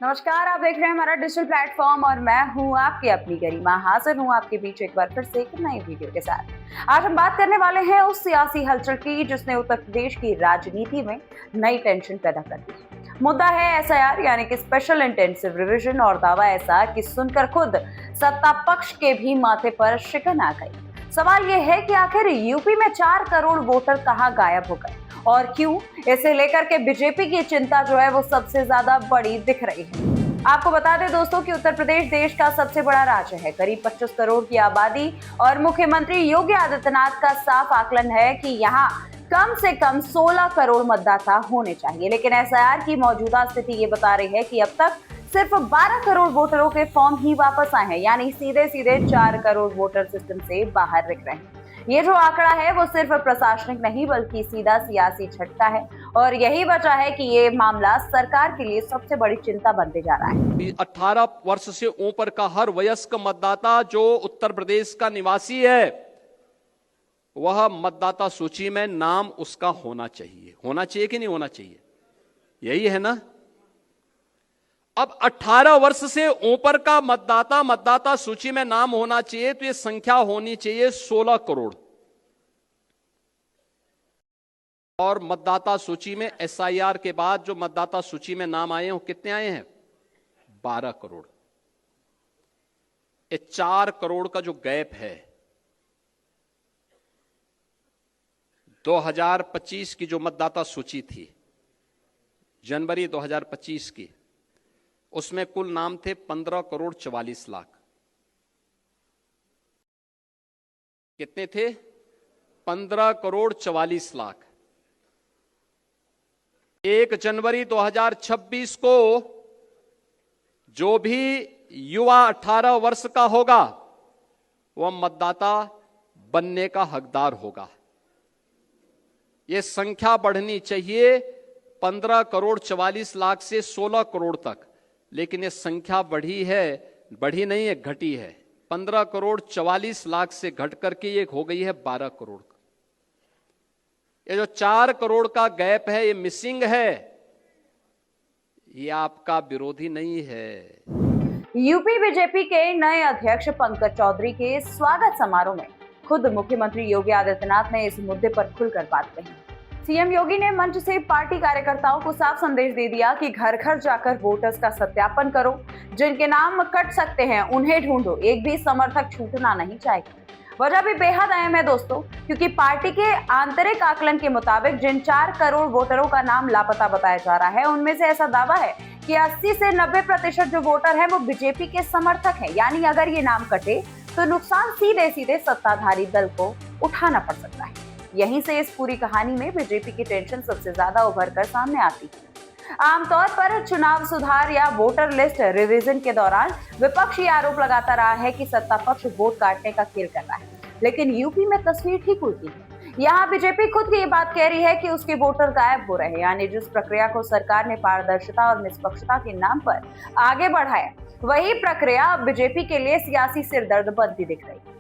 नमस्कार, आप देख रहे हैं हमारा डिजिटल प्लेटफॉर्म और मैं हूं आपकी अपनी गरिमा। हाजिर हूं आपके बीच एक बार फिर से एक नई वीडियो के साथ। आज हम बात करने वाले हैं उस सियासी हलचल की जिसने उत्तर प्रदेश की राजनीति में नई टेंशन पैदा कर दी। मुद्दा है एसआईआर यानी कि स्पेशल इंटेंसिव रिवीजन और दावा ऐसा कि सुनकर खुद सत्ता पक्ष के भी माथे पर शिकन आ गई। सवाल यह है कि आखिर यूपी में 4 करोड़ वोटर कहां गायब हो गए और क्यों? इसे लेकर के बीजेपी की चिंता जो है वो सबसे ज्यादा बड़ी दिख रही है। आपको बता दें दोस्तों कि उत्तर प्रदेश देश का सबसे बड़ा राज्य है, करीब 25 करोड़ की आबादी और मुख्यमंत्री योगी आदित्यनाथ का साफ आकलन है कि यहाँ कम से कम 16 करोड़ मतदाता होने चाहिए। लेकिन एसआईआर की मौजूदा स्थिति ये बता रही है कि अब तक सिर्फ 12 करोड़ वोटरों के फॉर्म ही वापस आए हैं, यानी सीधे सीधे 4 करोड़ वोटर सिस्टम से बाहर दिख रहे हैं। ये जो आंकड़ा है वो सिर्फ प्रशासनिक नहीं बल्कि सीधा सियासी झटका है और यही वजह है कि ये मामला सरकार के लिए सबसे बड़ी चिंता बनते जा रहा है। 18 वर्ष से ऊपर का हर वयस्क मतदाता जो उत्तर प्रदेश का निवासी है वह मतदाता सूची में नाम उसका होना चाहिए कि नहीं होना चाहिए? यही है ना। अब 18 वर्ष से ऊपर का मतदाता सूची में नाम होना चाहिए, तो ये संख्या होनी चाहिए 16 करोड़। और मतदाता सूची में एसआईआर के बाद जो मतदाता सूची में नाम आए हैं वो कितने आए हैं? 12 करोड़। ये 4 करोड़ का जो गैप है, 2025 की जो मतदाता सूची थी जनवरी 2025 की, उसमें कुल नाम थे 15 करोड़ 44 लाख। कितने थे? 15 करोड़ 44 लाख। 1 जनवरी 2026 को जो भी युवा 18 वर्ष का होगा वह मतदाता बनने का हकदार होगा। यह संख्या बढ़नी चाहिए 15 करोड़ 44 लाख से 16 करोड़ तक, लेकिन ये संख्या बढ़ी नहीं है, घटी है। 15 करोड़ 44 लाख से घट करके ये हो गई है 12 करोड़। ये जो 4 करोड़ का गैप है, ये मिसिंग है, ये आपका विरोधी नहीं है। यूपी बीजेपी के नए अध्यक्ष पंकज चौधरी के स्वागत समारोह में खुद मुख्यमंत्री योगी आदित्यनाथ ने इस मुद्दे पर खुलकर बात कही। सीएम योगी ने मंच से पार्टी कार्यकर्ताओं को साफ संदेश दे दिया कि घर घर जाकर वोटर्स का सत्यापन करो, जिनके नाम कट सकते हैं उन्हें ढूंढो, एक भी समर्थक छूटना नहीं चाहिए। वजह भी बेहद अहम है दोस्तों, क्योंकि पार्टी के आंतरिक आकलन के मुताबिक जिन 4 करोड़ वोटरों का नाम लापता बताया जा रहा है उनमें से ऐसा दावा है कि 80 से 90% जो वोटर है वो बीजेपी के समर्थक है। यानी अगर ये नाम कटे तो नुकसान सीधे सीधे सत्ताधारी दल को उठाना पड़ सकता है। यहीं से इस पूरी कहानी में बीजेपी की टेंशन सबसे ज्यादा उभर कर सामने आती है। आमतौर पर चुनाव सुधार या वोटर लिस्ट रिवीजन के दौरान विपक्ष ये आरोप लगाता रहा है कि सत्ता पक्ष वोट काटने का खेल कर रहा है, लेकिन यूपी में तस्वीर ठीक उल्टी है। यहाँ बीजेपी खुद ये बात कह रही है कि उसके वोटर गायब हो रहे हैं, यानी जिस प्रक्रिया को सरकार ने पारदर्शिता और निष्पक्षता के नाम पर आगे बढ़ाया, वही प्रक्रिया अब बीजेपी के लिए सियासी सिरदर्द बनती दिख रही है।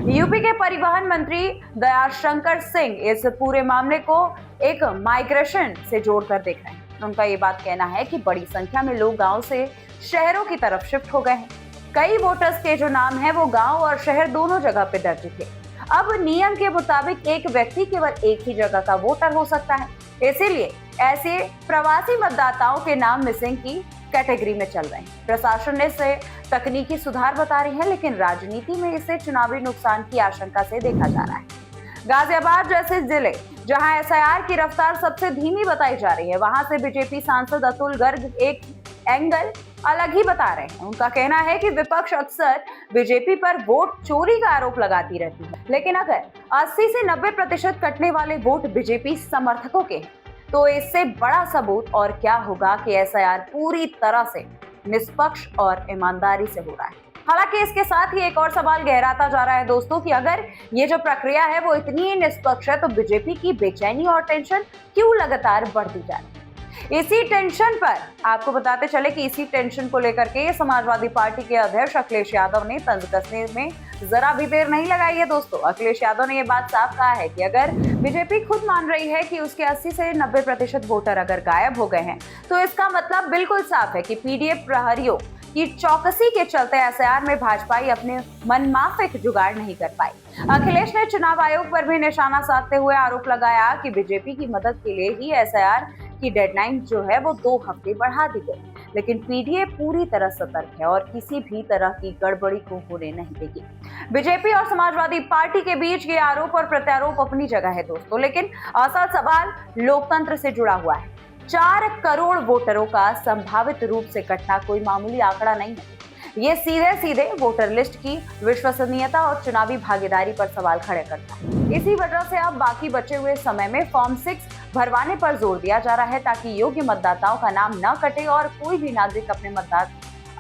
यूपी के परिवहन मंत्री दयाशंकर सिंह इस पूरे मामले को एक माइग्रेशन से जोड़कर देख रहे हैं। उनका ये बात कहना है कि बड़ी संख्या में लोग गांव से शहरों की तरफ शिफ्ट हो गए हैं। कई वोटर्स के जो नाम है वो गांव और शहर दोनों जगह पे दर्ज थे। अब नियम के मुताबिक एक व्यक्ति केवल एक ही जगह का वोटर हो सकता है, इसीलिए ऐसे प्रवासी मतदाताओं के नाम मिसिंग की कैटेगरी में चल रहे हैं। प्रशासन ने इसे तकनीकी सुधार बता रही है, लेकिन राजनीति में इसे चुनावी नुकसान की आशंका से देखा जा रहा है। गाजियाबाद जैसे जिले जहां एसआईआर की रफ्तार सबसे धीमी बताई जा रही है, वहां से बीजेपी सांसद अतुल गर्ग एक एंगल अलग ही बता रहे हैं। उनका कहना है कि विपक्ष अक्सर बीजेपी पर वोट चोरी का आरोप लगाती रहती है, लेकिन अगर 80 से 90% कटने वाले वोट बीजेपी समर्थकों के हैं तो इससे बड़ा सबूत और क्या होगा कि एसआईआर पूरी तरह से निष्पक्ष और ईमानदारी से हो रहा है। हालांकि इसके साथ ही एक और सवाल गहराता जा रहा है दोस्तों कि अगर ये जो प्रक्रिया है वो इतनी ही निष्पक्ष है तो बीजेपी की बेचैनी और टेंशन क्यों लगातार बढ़ती जा रही है? इसी टेंशन पर आपको बताते चले कि इसी टेंशन को लेकर के समाजवादी पार्टी के अध्यक्ष अखिलेश यादव ने तंज कसने में जरा भी देर नहीं लगाई है दोस्तों। अखिलेश यादव ने यह बात साफ कहा है कि अगर बीजेपी खुद मान रही है कि उसके 80 से 90% वोटर अगर गायब हो गए हैं तो इसका मतलब बिल्कुल साफ है कि पीडीएफ प्रहरियों की चौकसी के चलते एसआईआर में भाजपाई अपने मनमाफिक जुगाड़ नहीं कर पाई। अखिलेश ने चुनाव आयोग पर भी निशाना साधते हुए आरोप लगाया कि बीजेपी की मदद के लिए ही एसआईआर की डेडलाइन जो है वो 2 हफ्ते बढ़ा दी गई, लेकिन पीडीए पूरी तरह सतर्क है और किसी भी तरह की गड़बड़ी को होने नहीं देगी। बीजेपी और समाजवादी पार्टी के बीच ये आरोप और प्रत्यारोप अपनी जगह है दोस्तों, लेकिन असल सवाल लोकतंत्र से जुड़ा हुआ है। 4 करोड़ वोटरों का संभावित रूप से कटना कोई मामूली आंकड़ा नहीं है। ये सीधे सीधे वोटर लिस्ट की विश्वसनीयता और चुनावी भागीदारी पर सवाल खड़े करता है। इसी वजह से अब बाकी बचे हुए समय में फॉर्म 6 भरवाने पर जोर दिया जा रहा है ताकि योग्य मतदाताओं का नाम न कटे और कोई भी नागरिक अपने मतदान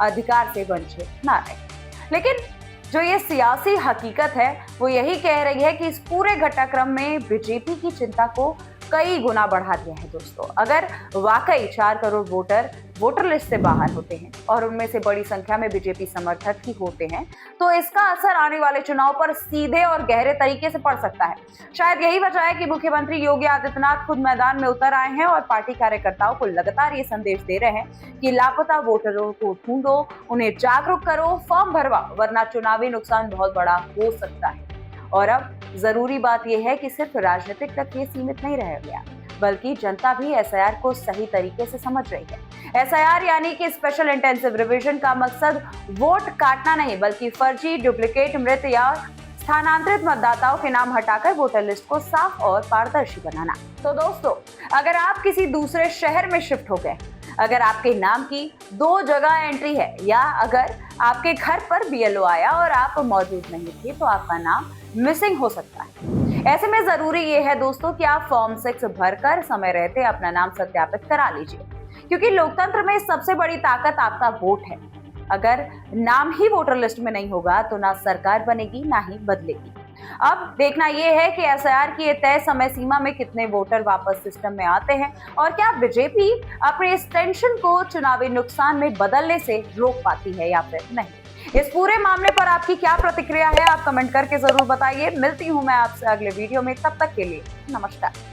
अधिकार से वंचित न रहे। लेकिन जो ये सियासी हकीकत है वो यही कह रही है कि इस पूरे घटनाक्रम में बीजेपी की चिंता को कई गुना बढ़ा दिया है दोस्तों। अगर वाकई 4 करोड़ वोटर लिस्ट से बाहर होते हैं और उनमें से बड़ी संख्या में बीजेपी समर्थक ही होते हैं तो इसका असर आने वाले चुनाव पर सीधे और गहरे तरीके से पड़ सकता है। शायद यही वजह है कि मुख्यमंत्री योगी आदित्यनाथ खुद मैदान में उतर आए हैं और पार्टी कार्यकर्ताओं को लगातार ये संदेश दे रहे हैं कि लापता वोटरों को ढूंढो, उन्हें जागरूक करो, फॉर्म भरवाओ, वरना चुनावी नुकसान बहुत बड़ा हो सकता है। और अब जरूरी बात यह है कि सिर्फ राजनीतिक तक ये सीमित नहीं रह गया, बल्कि जनता भी एसआईआर को सही तरीके से समझ रही है। एसआईआर यानी कि स्पेशल इंटेंसिव रिवीजन का मकसद वोट काटना नहीं, बल्कि फर्जी, डुप्लीकेट, मृत या स्थानांतरित मतदाताओं के नाम हटाकर वोटर लिस्ट को साफ और पारदर्शी बनाना। तो दोस्तों, अगर आप किसी दूसरे शहर में शिफ्ट हो गए, अगर आपके नाम की 2 जगह एंट्री है या अगर आपके घर पर बीएलओ आया और आप मौजूद नहीं थे तो आपका नाम मिसिंग हो सकता है। ऐसे में जरूरी ये है दोस्तों कि आप फॉर्म 6 भरकर समय रहते अपना नाम सत्यापित करा लीजिए, क्योंकि लोकतंत्र में सबसे बड़ी ताकत आपका वोट है। अगर नाम ही वोटर लिस्ट में नहीं होगा तो ना सरकार बनेगी ना ही बदलेगी। अब देखना यह है कि एसआईआर की तय समय सीमा में कितने वोटर वापस सिस्टम में आते हैं और क्या बीजेपी अपने इस टेंशन को चुनावी नुकसान में बदलने से रोक पाती है या फिर नहीं। इस पूरे मामले पर आपकी क्या प्रतिक्रिया है, आप कमेंट करके जरूर बताइए। मिलती हूं मैं आपसे अगले वीडियो में, तब तक के लिए नमस्कार।